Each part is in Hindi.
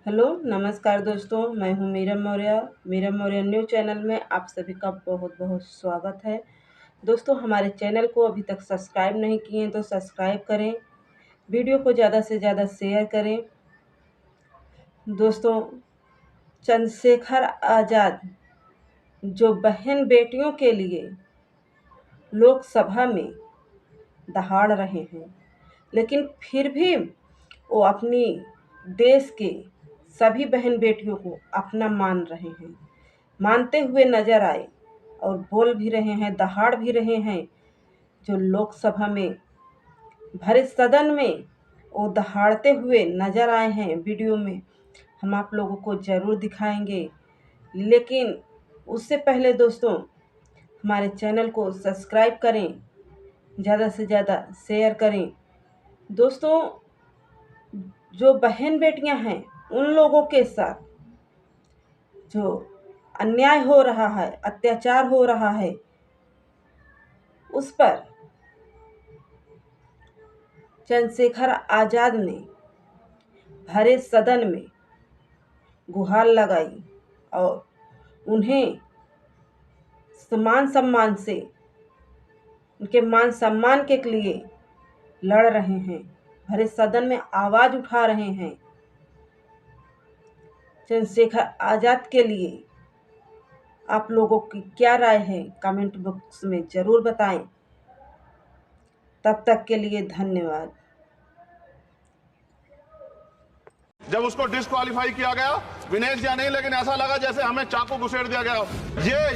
हेलो, नमस्कार दोस्तों, मैं हूँ मीरा मौर्य। मीरा मौर्य न्यूज़ चैनल में आप सभी का बहुत-बहुत स्वागत है। दोस्तों, हमारे चैनल को अभी तक सब्सक्राइब नहीं किए हैं तो सब्सक्राइब करें, वीडियो को ज़्यादा से ज़्यादा शेयर करें। दोस्तों, चंद्रशेखर आज़ाद जो बहन-बेटियों के लिए लोकसभा में दहाड़ रहे हैं, लेकिन फिर भी वो अपनी देश के सभी बहन-बेटियों को अपना मान रहे हैं, मानते हुए नज़र आए और बोल भी रहे हैं, दहाड़ भी रहे हैं। जो लोकसभा में भरे सदन में वो दहाड़ते हुए नज़र आए हैं वीडियो में, हम आप लोगों को ज़रूर दिखाएँगे। लेकिन उससे पहले दोस्तों, हमारे चैनल को सब्सक्राइब करें, ज़्यादा से ज़्यादा शेयर करें। दोस्तों, जो बहन-बेटियाँ हैं, उन लोगों के साथ जो अन्याय हो रहा है, अत्याचार हो रहा है, उस पर चंद्रशेखर आज़ाद ने भरे सदन में गुहार लगाई और उन्हें मान-सम्मान से, उनके मान-सम्मान के लिए लड़ रहे हैं, भरे सदन में आवाज़ उठा रहे हैं। चंद्रशेखर आज़ाद के लिए आप लोगों की क्या राय है, कमेंट बॉक्स में ज़रूर बताएं। तब तक के लिए धन्यवाद। जब उसको डिस्क्वालीफाई किया गया, विनेश या नहीं, लेकिन ऐसा लगा जैसे हमें चाकू घुसेड़ दिया गया।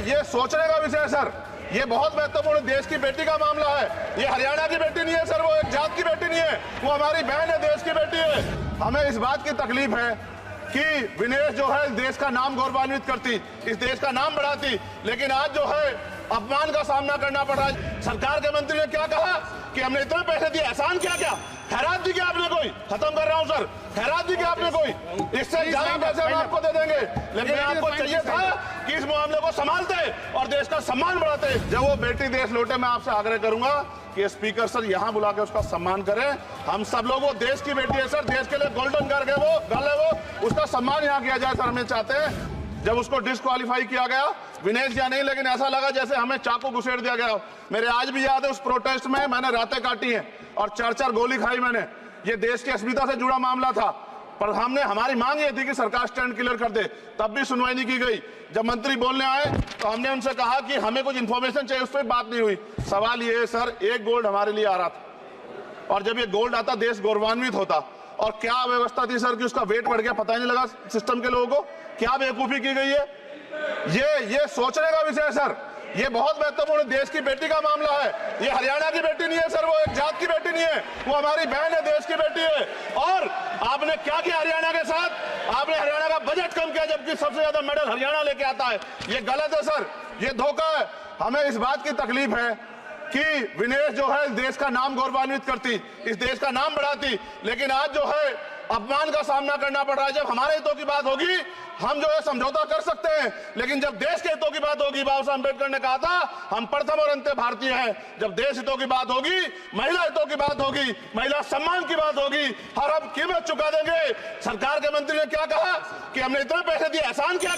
ये सोचने का विषय है सर। ये बहुत महत्वपूर्ण देश की बेटी का मामला है। ये हरियाणा की बेटी नहीं है सर, वो एक जात की बेटी नहीं है, वो हमारी बहन है, देश की बेटी है। हमें इस बात की तकलीफ है कि विनेश जो है देश का नाम गौरवान्वित करती, इस देश का नाम बढ़ाती, लेकिन आज जो है अपमान का सामना करना पड़ रहा है। सरकार के मंत्री ने क्या कहा कि हमने इतने पैसे दिए, एहसान क्या खैरात दी क्या आपने कोई? खत्म कर रहा हूं सर, खैरात दी क्या आपने कोई? इससे ज्यादा पैसे हम आपको दे देंगे, लेकिन आपको चाहिए था कि इस मामले को संभालते और देश का सम्मान बढ़ाते। जब वो बेटी देश लौटे, मैं आपसे आग्रह करूंगा कि स्पीकर सर यहाँ बुला के उसका सम्मान करें। हम सब लोग, वो देश की बेटी है सर, देश के लिए गोल्डन गर्ल है वो, उसका सम्मान यहाँ किया जाए सर, हमें चाहते हैं। जब उसको डिस्क्वालीफाई किया गया, विनेश या नहीं, लेकिन ऐसा लगा जैसे हमें चाकू घुसेड़ दिया गया। मेरे आज भी याद है, उस प्रोटेस्ट में मैंने रातें काटी हैं और 4-4 गोली खाई मैंने। ये देश की अस्मिता से जुड़ा मामला था, पर हमारी मांग ये थी कि सरकार स्टैंड क्लियर कर दे, तब भी सुनवाई नहीं की गई। जब मंत्री बोलने आए तो हमने उनसे कहा कि हमें कुछ इंफॉर्मेशन चाहिए, उस पर बात नहीं हुई। सवाल ये है सर, एक गोल्ड हमारे लिए आ रहा था, और जब ये गोल्ड आता देश गौरवान्वित होता। और क्या व्यवस्था थी सर कि उसका वेट बढ़ गया, पता ही नहीं लगा सिस्टम के लोगों को। क्या बेवकूफी की गई है। ये सोचने का विषय है सर। ये बहुत महत्वपूर्ण देश की बेटी का मामला है। ये हरियाणा की बेटी नहीं है सर, वो एक जात की बेटी नहीं है, वो हमारी बहन है, देश की बेटी है। और आपने क्या किया हरियाणा के साथ? आपने हरियाणा का बजट कम किया, जबकि सबसे ज्यादा मेडल हरियाणा लेके आता है। ये गलत है सर, ये धोखा है। हमें इस बात की तकलीफ है कि विनेश जो है देश का नाम गौरवान्वित करती, इस देश का नाम बढ़ाती, लेकिन आज जो है अपमान का सामना करना पड़ रहा है। जब हमारे हितों की बात होगी, हम जो है समझौता कर सकते हैं, लेकिन जब देश के हितों की बात होगी, बाबा साहब अम्बेडकर ने कहा था हम प्रथम और अंत्य भारतीय हैं। जब देश हितों की बात होगी, महिला हितों की बात होगी, महिला सम्मान की बात होगी, हर हम कीमत चुका देंगे। सरकार के मंत्री ने क्या कहा कि हमने इतने पैसे दिए, एहसान क्या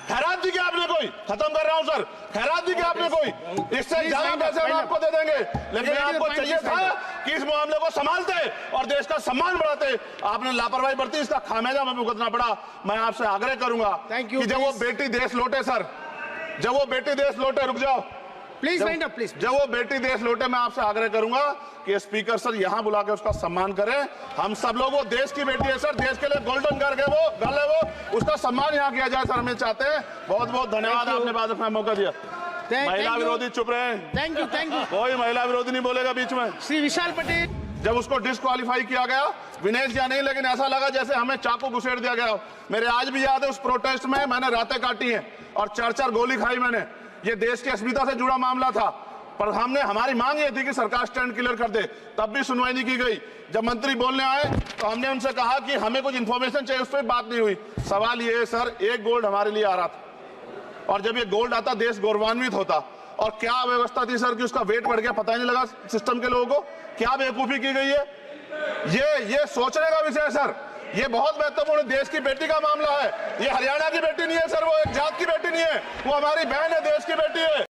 खैरात दी क्या आपने कोई? खत्म कर रहा हूं सर, खैरात दी क्या आपने कोई? इससे ज्यादा पैसे हम आपको दे देंगे, लेकिन आपको चाहिए था कि इस मामले को संभालते और देश का सम्मान बढ़ाते। आपने लापरवाही बरती, इसका खामियाजा हमें भुगतना पड़ा। मैं आपसे आग्रह करूंगा कि जब वो बेटी देश लौटे सर, जब वो बेटी देश लौटे, रुक जाओ प्लीज, प्लीज, जब वो बेटी देश लौटे, मैं आपसे आग्रह करूंगा कि स्पीकर सर यहाँ बुला के उसका सम्मान करें। हम सब लोग, वो देश की बेटी है सर, देश के लिए गोल्डन गर्ल है वो, उसका सम्मान यहाँ किया जाए सर, हमें चाहते हैं। बहुत बहुत धन्यवाद, आपने बात रखने का मौका दिया। महिला विरोधी चुप रहे। Thank you. कोई महिला विरोधी नहीं बोलेगा बीच में। श्री विशाल पटेल। जब उसको डिस्क्वालीफाई किया गया, विनेश या नहीं, लेकिन ऐसा लगा जैसे हमें चाकू घुसेड़ दिया गया। मेरे आज भी याद है, उस प्रोटेस्ट में मैंने रातें काटी हैं और 4-4 गोली खाई मैंने। ये देश की अस्मिता से जुड़ा मामला था, पर हमारी मांग ये थी कि सरकार स्टैंड क्लियर कर दे, तब भी सुनवाई नहीं की गई। जब मंत्री बोलने आए तो हमने उनसे कहा कि हमें कुछ इंफॉर्मेशन चाहिए, उस पर बात नहीं हुई। सवाल ये है सर, एक गोल्ड हमारे लिए आ रहा था, और जब ये गोल्ड आता देश गौरवान्वित होता। और क्या व्यवस्था थी सर कि उसका वेट बढ़ गया, पता ही नहीं लगा सिस्टम के लोगों को। क्या बेवकूफी की गई है। ये सोचने का विषय है सर। ये बहुत महत्वपूर्ण देश की बेटी का मामला है। ये हरियाणा की बेटी नहीं है सर, वो एक जात की बेटी नहीं है, वो हमारी बहन है, देश की बेटी है।